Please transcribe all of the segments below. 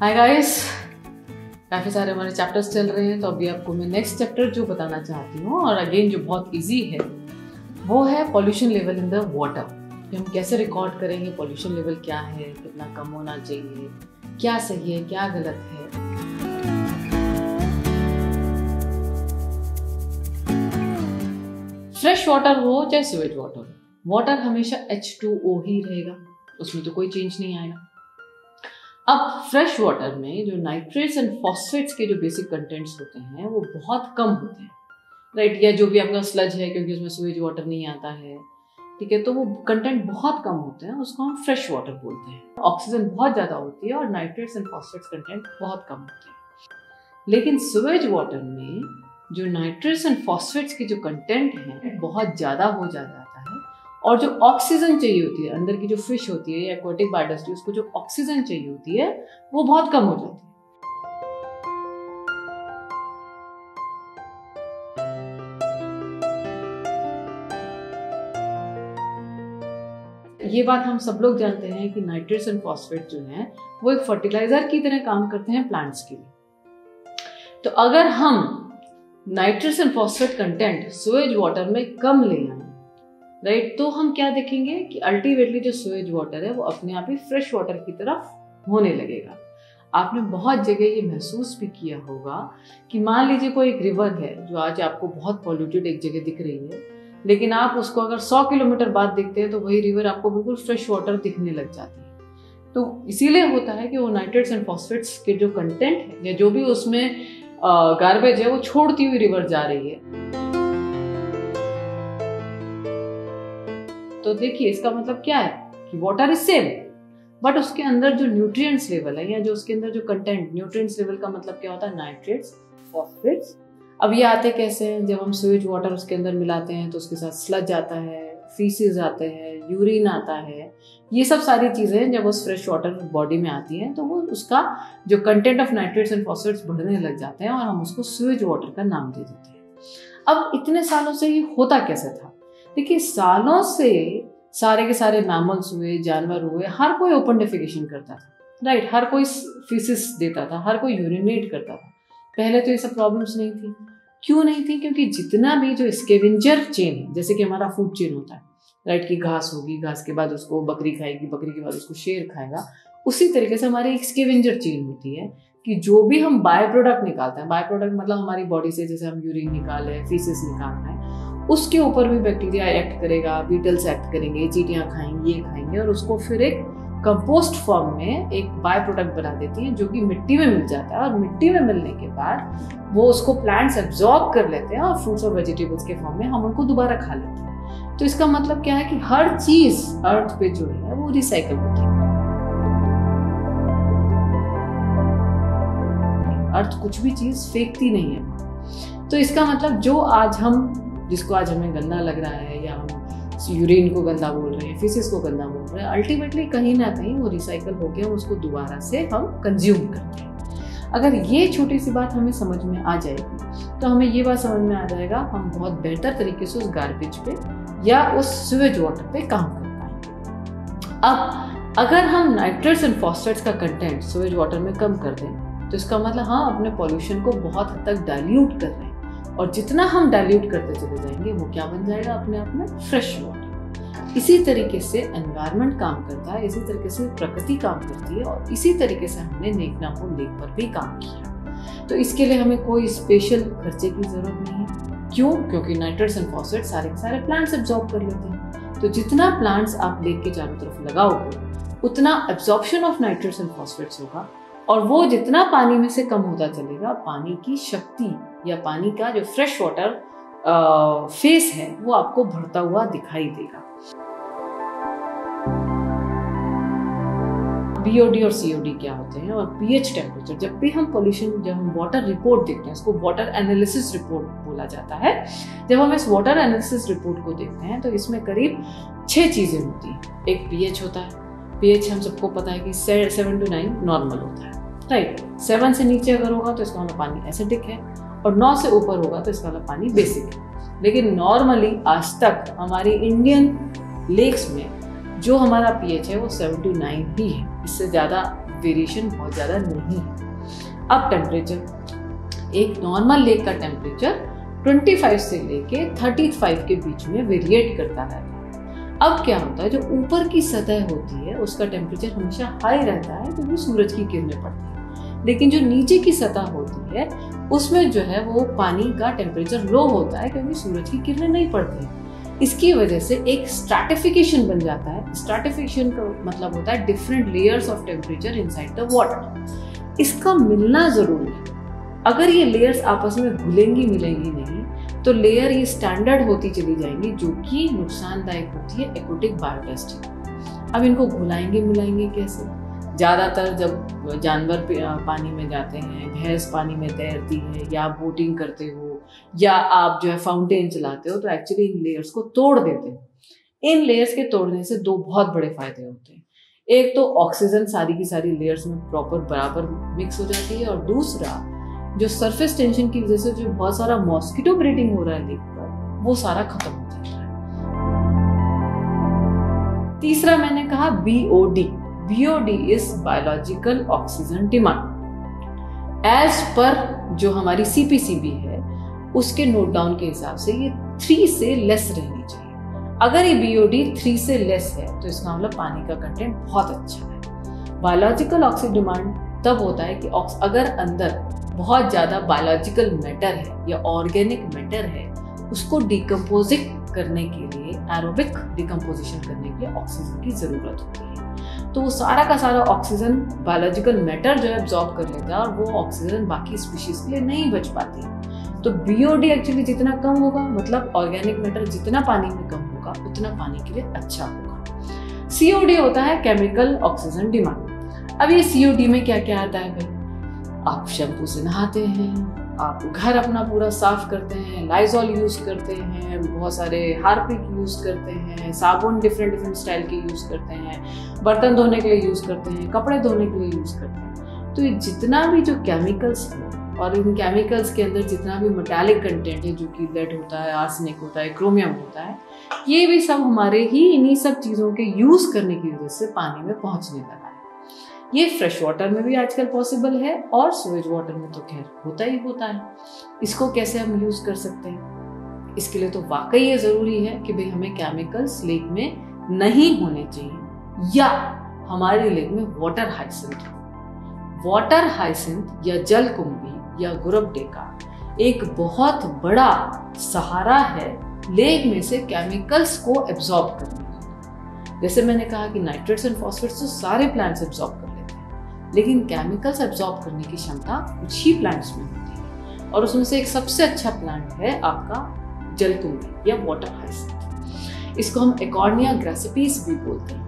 Hi guys, काफ़ी सारे हमारे चैप्टर्स चल रहे हैं, तो अभी आपको मैं नेक्स्ट चैप्टर जो बताना चाहती हूँ और अगेन जो बहुत इजी है वो है pollution level in the water. कि हम कैसे रिकॉर्ड करेंगे पॉल्यूशन लेवल क्या है, कितना कम होना चाहिए, क्या सही है क्या गलत है। फ्रेश वाटर हो चाहे सीवेज वाटर हो, वाटर हमेशा H2O ही रहेगा, उसमें तो कोई चेंज नहीं आएगा। अब फ्रेश वाटर में जो नाइट्रेट्स एंड फॉस्फेट्स के जो बेसिक कंटेंट्स होते हैं वो बहुत कम होते हैं, राइट। या जो भी आपका स्लज है, क्योंकि उसमें सीवेज वाटर नहीं आता है, ठीक है, तो वो कंटेंट बहुत कम होते हैं, उसको हम फ्रेश वाटर बोलते हैं। ऑक्सीजन बहुत ज़्यादा होती है और नाइट्रेट्स एंड फॉस्फेट्स कंटेंट बहुत कम होते हैं। लेकिन सीवेज वाटर में जो नाइट्रेट्स एंड फॉस्फेट्स के जो कंटेंट हैं बहुत ज़्यादा हो जाता है, और जो ऑक्सीजन चाहिए होती है, अंदर की जो फिश होती है या एक्वाटिक बायोडाइवर्सिटी, उसको जो ऑक्सीजन चाहिए होती है वो बहुत कम हो जाती है। ये बात हम सब लोग जानते हैं कि नाइट्रेट्स एंड फॉस्फेट जो हैं वो एक फर्टिलाइजर की तरह काम करते हैं प्लांट्स के लिए। तो अगर हम nitrates and phosphate content sewage water में कम ले आए, राइट, तो हम क्या देखेंगे कि अल्टीमेटली जो सीवेज वाटर है वो अपने आप ही फ्रेश वाटर की तरफ होने लगेगा। आपने बहुत जगह ये महसूस भी किया होगा कि मान लीजिए कोई एक रिवर है जो आज आपको बहुत पॉल्यूटेड एक जगह दिख रही है, लेकिन आप उसको अगर 100 किलोमीटर बाद देखते हैं तो वही रिवर आपको बिल्कुल फ्रेश वाटर दिखने लग जाती है। तो इसीलिए होता है कि वो नाइट्रेट्स एंड फॉस्फेट्स के जो कंटेंट है या जो भी उसमें गार्बेज है वो छोड़ती हुई रिवर जा रही है। तो देखिए इसका मतलब क्या है कि वाटर इज सेम, बट उसके अंदर जो न्यूट्रिएंट्स लेवल है या जो उसके अंदर जो कंटेंट, न्यूट्रिएंट्स लेवल का मतलब क्या होता है, नाइट्रेट्स, फॉस्फेट्स। अब ये आते कैसे हैं, जब हम सीवेज वाटर उसके अंदर मिलाते हैं तो उसके साथ स्लज आता है, फीसेस आते हैं, यूरिन आता है, ये सब सारी चीजें जब उस फ्रेश वाटर बॉडी में आती हैं तो वो उसका जो content of nitrates and phosphates बढ़ने लग जाते हैं और हम उसको सीवेज वाटर का नाम दे देते हैं। अब इतने सालों से ये होता कैसे था? देखिए, सालों से सारे के सारे मैमल्स हुए, जानवर हुए, हर कोई ओपन डेफिकेशन करता था, राइट। हर कोई फीसिस देता था, हर कोई यूरिनेट करता था। पहले तो ये सब प्रॉब्लम्स नहीं थी। क्यों नहीं थी? क्योंकि जितना भी जो स्केवेंजर चेन है, जैसे कि हमारा फूड चेन होता है, राइट, कि घास होगी, घास के बाद उसको बकरी खाएगी, बकरी के बाद उसको शेर खाएगा, उसी तरीके से हमारी एक स्केवेंजर चेन होती है कि जो भी हम बाय प्रोडक्ट निकालते हैं, बाय प्रोडक्ट मतलब हमारी बॉडी से जैसे हम यूरिन निकाल रहे हैं, फीसिस निकाल रहे हैं, उसके ऊपर भी बैक्टीरिया एक्ट करेगा, बीटल्स एक्ट करेंगे, चींटियां खाएंगी, ये खाएंगे, और उसको फिर एक कंपोस्ट फॉर्म में एक बाय प्रोडक्ट बना देती हैं जो कि मिट्टी में मिल जाता है, और मिट्टी में मिलने के बाद वो उसको प्लांट्स एब्जॉर्ब कर लेते हैं और फ्रूट्स और वेजिटेबल्स के फॉर्म में हम उनको दोबारा खा लेते हैं। तो इसका मतलब क्या है कि हर चीज अर्थ पे जो है वो रिसाइकल होती है। अर्थ कुछ भी चीज फेंकती नहीं है। तो इसका मतलब जो आज हम, जिसको आज हमें गंदा लग रहा है या हम यूरिन को गंदा बोल रहे हैं, फिसिस को गंदा बोल रहे हैं, अल्टीमेटली कहीं ना कहीं वो रिसाइकल होके हम उसको दोबारा से हम कंज्यूम करते हैं। अगर ये छोटी सी बात हमें समझ में आ जाएगी तो हमें ये बात समझ में आ जाएगा हम बहुत बेहतर तरीके से उस गार्बेज पे या उस सीवेज वाटर पे काम कर पाएंगे। अब अगर हम नाइट्रेट्स एंड फॉस्फेट्स का कंटेंट सीवेज वाटर में कम कर दें तो इसका मतलब हम अपने पॉल्यूशन को बहुत हद तक डाइल्यूट कर रहे हैं, और जितना हम डाइल्यूट करते चले जाएंगे वो क्या बन जाएगा अपने आप में, फ्रेश वाटर। इसी तरीके से एनवायरनमेंट काम करता है, इसी तरीके से प्रकृति काम करती है, और इसी तरीके से हमने नेकनापुर लेक पर भी काम किया। तो इसके लिए हमें कोई स्पेशल खर्चे की जरूरत नहीं है। क्यों? क्योंकि नाइट्रेट्स एंड फॉस्फेट सारे के सारे प्लांट्स एब्जॉर्ब कर लेते हैं। तो जितना प्लांट्स आप लेक के चारों तरफ लगाओगे उतना absorption of nitrates and phosphates होगा, और वो जितना पानी में से कम होता चलेगा, पानी की शक्ति या पानी का जो फ्रेश वाटर फेस है वो आपको बढ़ता हुआ दिखाई देगा। BOD और COD क्या होते हैं, और pH टेम्परेचर, जब भी हम पॉल्यूशन, जब हम वाटर रिपोर्ट देखते हैं, इसको वाटर एनालिसिस रिपोर्ट बोला जाता है। जब हम इस वाटर एनालिसिस रिपोर्ट को देखते हैं तो इसमें करीब 6 चीजें होती हैं। एक pH होता है। pH हम सबको पता है कि 7 to 9 नॉर्मल होता है, राइट। 7 से नीचे अगर होगा तो इसका मतलब पानी एसिडिक है, और 9 से ऊपर होगा तो इसका मतलब पानी बेसिक है। लेकिन नॉर्मली आज तक हमारी इंडियन लेक्स में जो हमारा pH है वो 7 to 9 ही है, इससे ज़्यादा वेरिएशन बहुत ज़्यादा नहीं है। अब टेम्परेचर, एक नॉर्मल लेक का टेम्परेचर 25 से लेके 35 के बीच में वेरिएट करता रहता है। अब क्या होता है, जो ऊपर की सतह होती है उसका टेम्परेचर हमेशा हाई रहता है क्योंकि सूरज की किरणें पड़ती है, लेकिन जो नीचे की सतह होती है उसमें जो है वो पानी का टेम्परेचर लो होता है क्योंकि सूरज की किरणें नहीं पड़ती है। इसकी वजह से एक स्ट्रैटिफिकेशन बन जाता है। स्ट्रैटिफिकेशन का मतलब होता है different layers of temperature inside the water. इसका मिलना जरूरी है। अगर ये लेयर्स आपस में घुलेंगी मिलेंगी नहीं तो लेयर ये स्टैंडर्ड होती चली जाएंगी, जो कि नुकसानदायक होती है एक्वेटिक बायोडाइवर्सिटी। अब इनको घुलाएंगे मिलाएंगे कैसे? ज़्यादातर जब जानवर पानी में जाते हैं, भैंस पानी में तैरती है, या आप बोटिंग करते हो, या आप जो है फाउंटेन चलाते हो, तो एक्चुअली इन लेयर्स को तोड़ देते हैं। इन लेयर्स के तोड़ने से दो बहुत बड़े फायदे होते हैं। एक तो ऑक्सीजन सारी की सारी लेयर्स में प्रॉपर बराबर मिक्स हो जाती है, और दूसरा जो सरफेस टेंशन की वजह से जो बहुत सारा मॉस्किटो ब्रीडिंग हो रहा है लेक पर, वो सारा खत्म हो जाता है। तीसरा मैंने कहा BOD। BOD is biological oxygen demand. As per जो हमारी CPCB है उसके नोट डाउन के हिसाब से ये 3 से लेस रहनी चाहिए। अगर ये BOD 3 से लेस है तो इसका मतलब पानी का कंटेंट बहुत अच्छा है। बायोलॉजिकल ऑक्सीजन डिमांड तब होता है कि अगर अंदर बहुत ज़्यादा बायोलॉजिकल मैटर है या ऑर्गेनिक मैटर है, उसको डिकम्पोजिट करने के लिए, एरोबिक डिकम्पोजिशन करने के लिए ऑक्सीजन की ज़रूरत होती है। तो वो सारा का सारा ऑक्सीजन बायोलॉजिकल मैटर जो है एब्जॉर्ब कर लेता है, और वो ऑक्सीजन बाकी स्पीशीज के लिए नहीं बच पाती। तो BOD एक्चुअली जितना कम होगा, मतलब ऑर्गेनिक मैटर जितना पानी में कम होगा, उतना पानी के लिए अच्छा होगा। COD होता है केमिकल ऑक्सीजन डिमांड। अब ये COD में क्या क्या आता है भाई? आप शैम्पू से नहाते हैं, आप घर अपना पूरा साफ करते हैं, लाइजॉल यूज करते हैं, बहुत सारे हार्पिक यूज करते हैं, साबुन डिफरेंट स्टाइल के यूज करते हैं, बर्तन धोने के लिए यूज करते हैं, कपड़े धोने के लिए यूज करते हैं। तो ये जितना भी जो केमिकल्स है, और इन केमिकल्स के अंदर जितना भी मेटालिक कंटेंट है, जो कि लेड होता है, आर्सेनिक होता है, क्रोमियम होता है, ये भी सब हमारे ही इन्हीं सब चीज़ों के यूज करने की वजह से पानी में पहुंचने लगा है। ये फ्रेश वाटर में भी आजकल पॉसिबल है, और स्वेज वाटर में तो खैर होता ही होता है। इसको कैसे हम यूज कर सकते हैं? इसके लिए तो वाकई ये जरूरी है कि भाई हमें केमिकल्स लेक में नहीं होने चाहिए, या हमारे लेक में वाटर हाइसिंथ हो। वाटर हाइसिंथ या जलकुंभी या गुरबडेका एक बहुत बड़ा सहारा है लेक में से केमिकल्स को एब्जॉर्ब करने के। जैसे मैंने कहा कि नाइट्रेट्स एंड फॉस्फेट्स तो सारे प्लांट्स एब्जॉर्ब कर लेते हैं, लेकिन केमिकल्स एब्जॉर्ब करने की क्षमता कुछ ही प्लांट्स में होती है, और उसमें से एक सबसे अच्छा प्लांट है आपका जलकुंभी या वाटर हाइसिंथ। इसको हम एकॉर्निया ग्रेसिपिस भी बोलते हैं।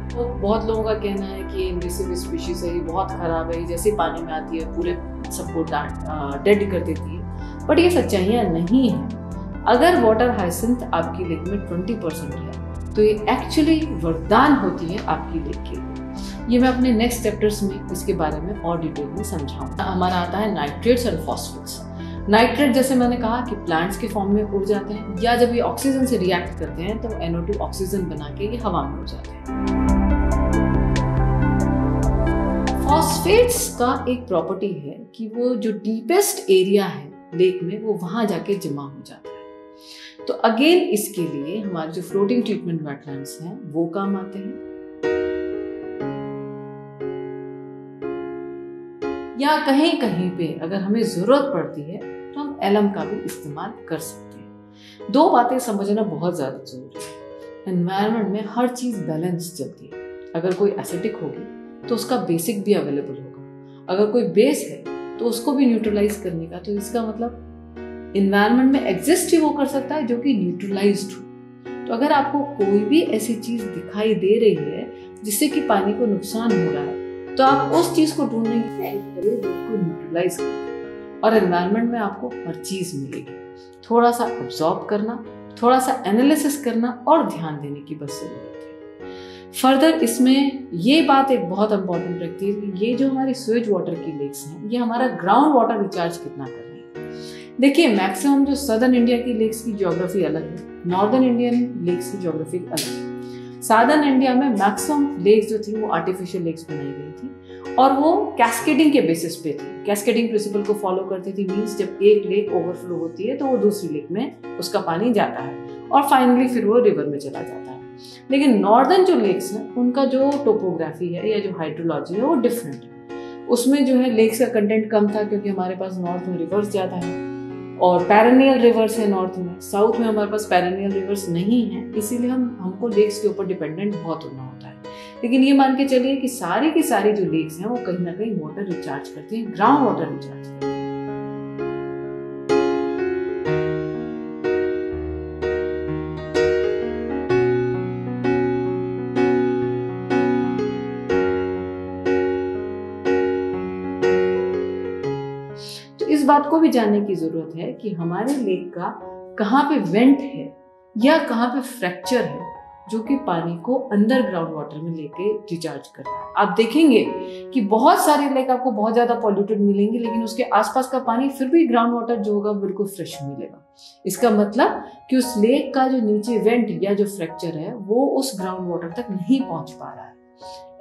तो बहुत लोगों का कहना है कि इनवेसिव स्पीशीज है, ये बहुत खराब है, जैसे पानी में आती है पूरे सबको डेड कर देती है, बट ये सच्चाइयाँ नहीं है। अगर वाटर हाइसिंथ आपकी लेक में 20% है तो ये एक्चुअली वरदान होती है आपकी लेक के लिए। ये मैं अपने नेक्स्ट चैप्टर्स में इसके बारे में और डिटेल में समझाऊंगा। हमारा आता है नाइट्रेट्स एंड फॉस्फेट्स। नाइट्रेट जैसे मैंने कहा कि प्लांट्स के फॉर्म में उड़ जाते हैं, या जब ये ऑक्सीजन से रिएक्ट करते हैं तो NO2 ऑक्सीजन बना के ये हवा में उड़ जाते हैं। फॉस्फेट्स का एक प्रॉपर्टी है कि वो जो डीपेस्ट एरिया है लेक में, वो वहां जाके जमा हो जाता है। तो अगेन इसके लिए हमारे जो फ्लोटिंग ट्रीटमेंट वेटलैंड्स हैं वो काम आते हैं, या कहीं कहीं पे अगर हमें जरूरत पड़ती है तो हम एलम का भी इस्तेमाल कर सकते हैं। दो बातें समझना बहुत ज्यादा जरूरी है। एनवायरनमेंट में हर चीज बैलेंस चलती है। अगर कोई एसिडिक होगी तो उसका बेसिक भी अवेलेबल होगा, अगर कोई बेस है तो उसको भी न्यूट्रलाइज करने का। तो इसका मतलब इन्वायरमेंट में एग्जिस्ट ही वो कर सकता है जो कि न्यूट्रलाइज्ड हो। तो अगर आपको कोई भी ऐसी चीज दिखाई दे रही है जिससे कि पानी को नुकसान हो रहा है, तो आप उस चीज को ढूंढने की कोशिश करिए जो उसको न्यूट्रलाइज करे, और एनवायरनमेंट में आपको हर चीज मिलेगी। थोड़ा सा एब्जॉर्ब करना, थोड़ा सा एनालिसिस करना और ध्यान देने की बस जरूरत है। फर्दर इसमें ये बात एक बहुत इंपॉर्टेंट रखती है कि ये जो हमारी स्वेज वाटर की लेक्स हैं, ये हमारा ग्राउंड वाटर रिचार्ज कितना कर रही है। देखिए, मैक्सिमम जो सदर्न इंडिया की लेक्स की ज्योग्राफी अलग है, नॉर्दर्न इंडियन लेक्स की ज्योग्राफी अलग है। साउदर्न इंडिया में मैक्सिमम लेक्स जो थी वो आर्टिफिशियल लेक्स बनाई गई थी और वो कैस्केडिंग के बेसिस पे थी। कैस्केडिंग प्रिंसिपल को फॉलो करती थी, मींस जब एक लेक ओवरफ्लो होती है तो वो दूसरी लेक में उसका पानी जाता है और फाइनली फिर वो रिवर में चला जाता है। लेकिन नॉर्दर्न जो लेक्स हैं उनका जो टोपोग्राफी है या जो हाइड्रोलॉजी है वो डिफरेंट है। उसमें जो है लेक्स का कंटेंट कम था क्योंकि हमारे पास नॉर्थ में रिवर्स ज़्यादा है और पैरेनियल रिवर्स है नॉर्थ में। साउथ में हमारे पास पैरेनियल रिवर्स नहीं है, इसीलिए हमको लेक्स के ऊपर डिपेंडेंट बहुत होना होता है। लेकिन ये मान के चलिए कि सारी की सारी जो लेक्स हैं वो कहीं ना कहीं वाटर रिचार्ज करती हैं, ग्राउंड वाटर रिचार्ज करती हैं। इस बात को भी जानने की जरूरत है कि हमारे लेक का कहाँ पे वेंट है या कहाँ पे फ्रैक्चर है जो कि पानी को अंदर ग्राउंड वाटर में लेके रिचार्ज कर रहा है। आप देखेंगे कि बहुत सारे लेक आपको बहुत ज्यादा पॉल्यूटेड मिलेंगे, लेकिन उसके आसपास का पानी फिर भी ग्राउंड वाटर जो होगा बिल्कुल फ्रेश मिलेगा। इसका मतलब कि उस लेक का जो नीचे वेंट या जो फ्रैक्चर है वो उस ग्राउंड वाटर तक नहीं पहुंच पा रहा है।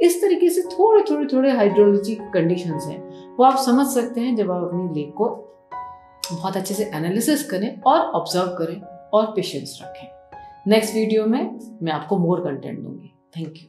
इस तरीके से थोड़े हाइड्रोलॉजी कंडीशंस हैं वो आप समझ सकते हैं जब आप अपनी लेक को बहुत अच्छे से एनालिसिस करें और ऑब्जर्व करें और पेशेंस रखें। नेक्स्ट वीडियो में मैं आपको मोर कंटेंट दूंगी। Thank you.